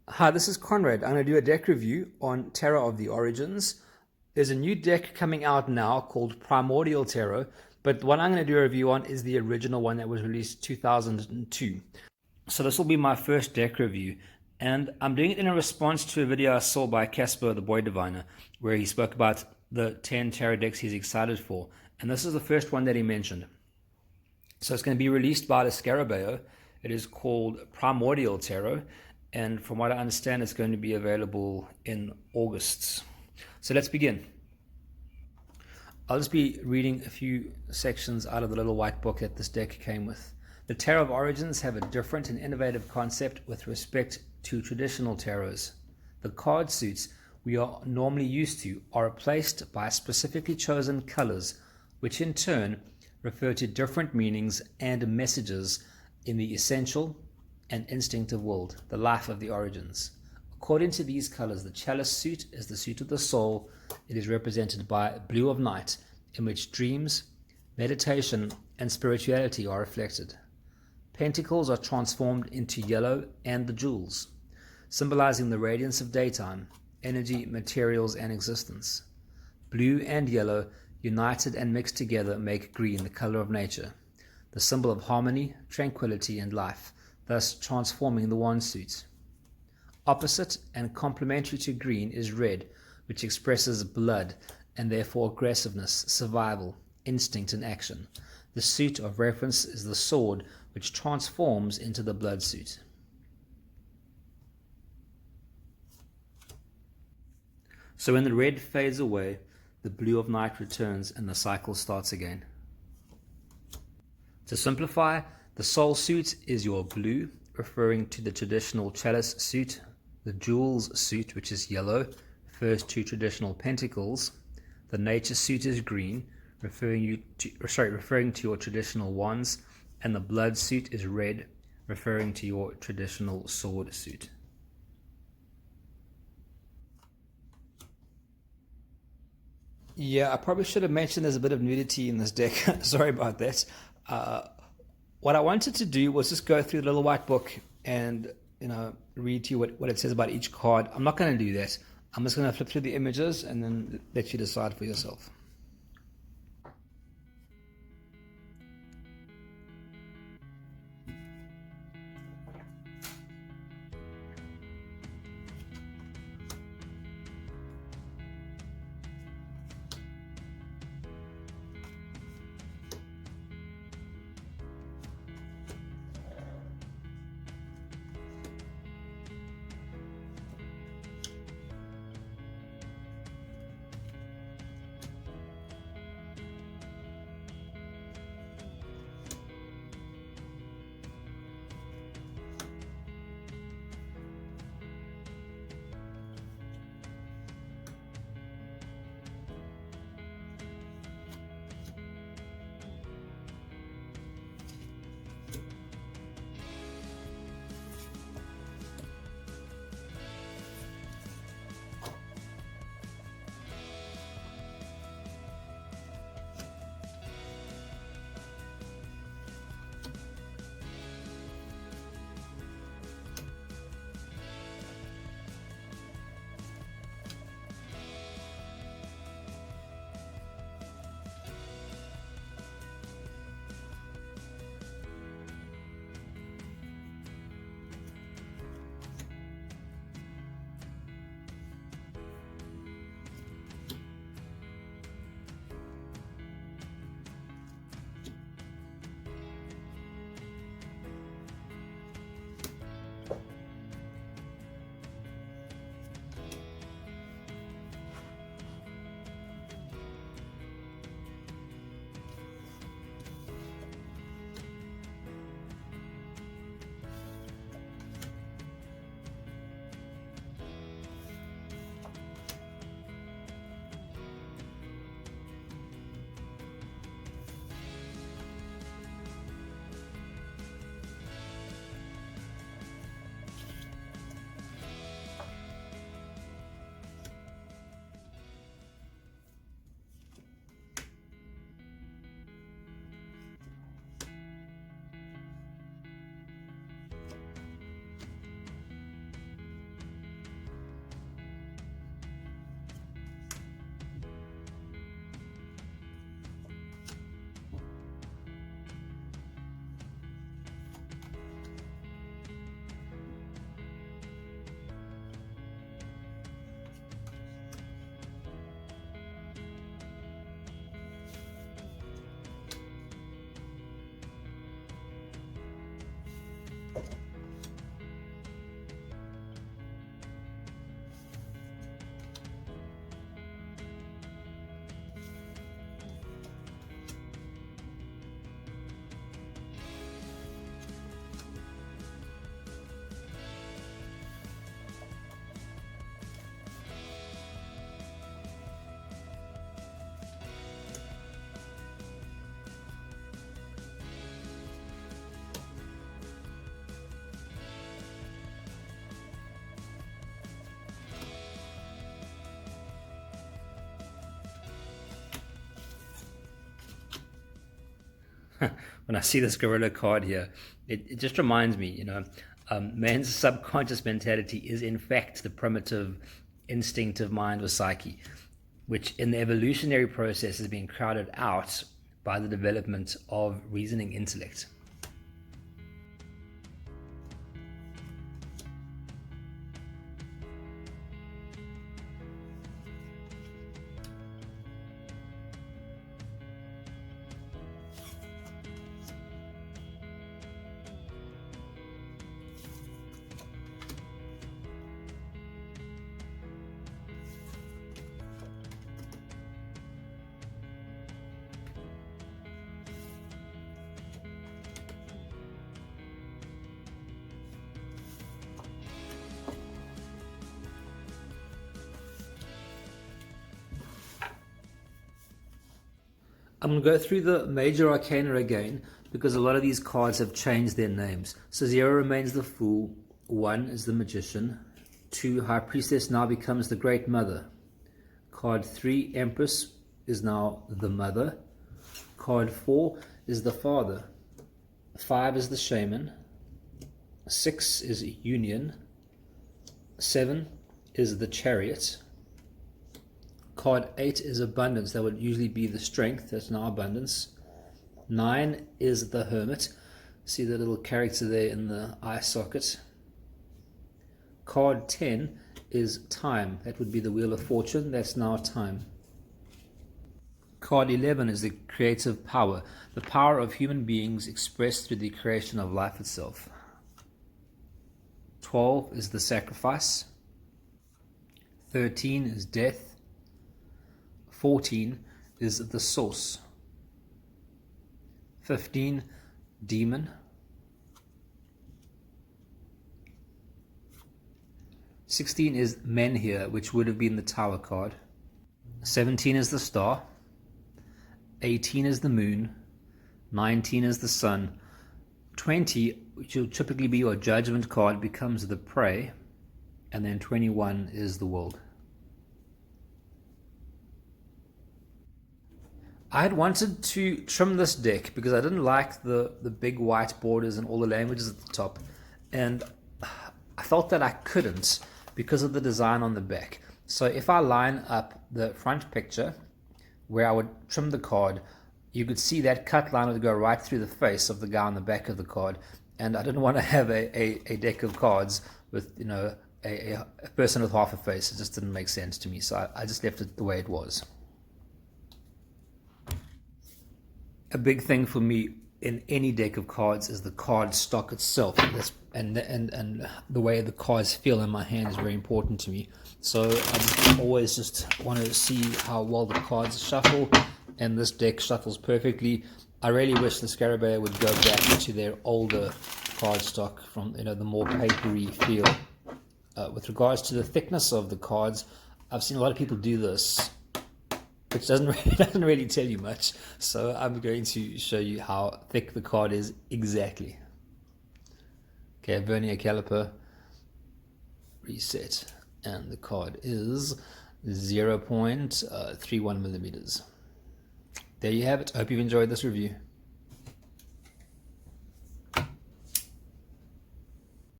Hi, this is Conrad. I'm going to do a deck review on Tarot of the Origins. There's a new deck coming out now called Primordial Tarot, but the one I'm going to do a review on is the original one that was released 2002. So this will be my first deck review, and I'm doing it in a response to a video I saw by Casper the Boy Diviner, where he spoke about the 10 tarot decks he's excited for, and this is the first one that he mentioned. So it's going to be released by Lo Scarabeo. It is called Primordial Tarot, and from what I understand, it's going to be available in August. So let's begin. I'll just be reading a few sections out of the little white book that this deck came with. The Tarot of Origins have a different and innovative concept with respect to traditional tarots. The card suits we are normally used to are replaced by specifically chosen colors, which in turn refer to different meanings and messages in the essential and instinctive world, the life of the origins. According to these colors, the chalice suit is the suit of the soul. It is represented by blue of night, in which dreams, meditation, and spirituality are reflected. Pentacles are transformed into yellow and the jewels, symbolizing the radiance of daytime, energy, materials, and existence. Blue and yellow, united and mixed together, make green, the color of nature, the symbol of harmony, tranquility, and life, thus transforming the wand suit. Opposite and complementary to green is red, which expresses blood and therefore aggressiveness, survival, instinct, and action. The suit of reference is the sword, which transforms into the blood suit. So when the red fades away, the blue of night returns and the cycle starts again. To simplify, the soul suit is your blue, referring to the traditional chalice suit. The jewels suit, which is yellow, refers to traditional pentacles. The nature suit is green, referring to your traditional wands. And the blood suit is red, referring to your traditional sword suit. Yeah, I probably should have mentioned there's a bit of nudity in this deck. Sorry about that. What I wanted to do was just go through the little white book and read to you what it says about each card. I'm not going to do that. I'm just going to flip through the images and then let you decide for yourself. when I see this gorilla card here, it just reminds me, man's subconscious mentality is in fact the primitive instinctive mind or psyche, which in the evolutionary process is being crowded out by the development of reasoning intellect. I'm going to go through the major arcana again because a lot of these cards have changed their names. So 0 remains the Fool, 1 is the Magician, 2 High Priestess now becomes the Great Mother, card 3 Empress is now the Mother, card 4 is the Father, 5 is the Shaman, 6 is Union, 7 is the Chariot, card 8 is Abundance, that would usually be the Strength, that's now Abundance. 9 is the Hermit, see the little character there in the eye socket. Card 10 is Time, that would be the Wheel of Fortune, that's now Time. Card 11 is the Creative Power, the power of human beings expressed through the creation of life itself. 12 is the Sacrifice. 13 is Death. 14 is the Source. 15, Demon. 16 is Menhir, which would have been the Tower card. 17 is the Star. 18 is the Moon. 19 is the Sun. 20, which will typically be your Judgment card, becomes the Prey. And then 21 is the World. I had wanted to trim this deck because I didn't like the big white borders and all the languages at the top, and I felt that I couldn't because of the design on the back. So if I line up the front picture where I would trim the card, you could see that cut line would go right through the face of the guy on the back of the card, and I didn't want to have a deck of cards with a person with half a face. It just didn't make sense to me, so I just left it the way it was. A big thing for me in any deck of cards is the card stock itself, and the way the cards feel in my hand is very important to me. So I always just want to see how well the cards shuffle, and this deck shuffles perfectly. I really wish the Scarabeo would go back to their older card stock from the more papery feel. With regards to the thickness of the cards, I've seen a lot of people do this, which doesn't really tell you much. So I'm going to show you how thick the card is exactly. Okay, vernier caliper, reset, and the card is 0.31 millimeters. There you have it. I hope you've enjoyed this review.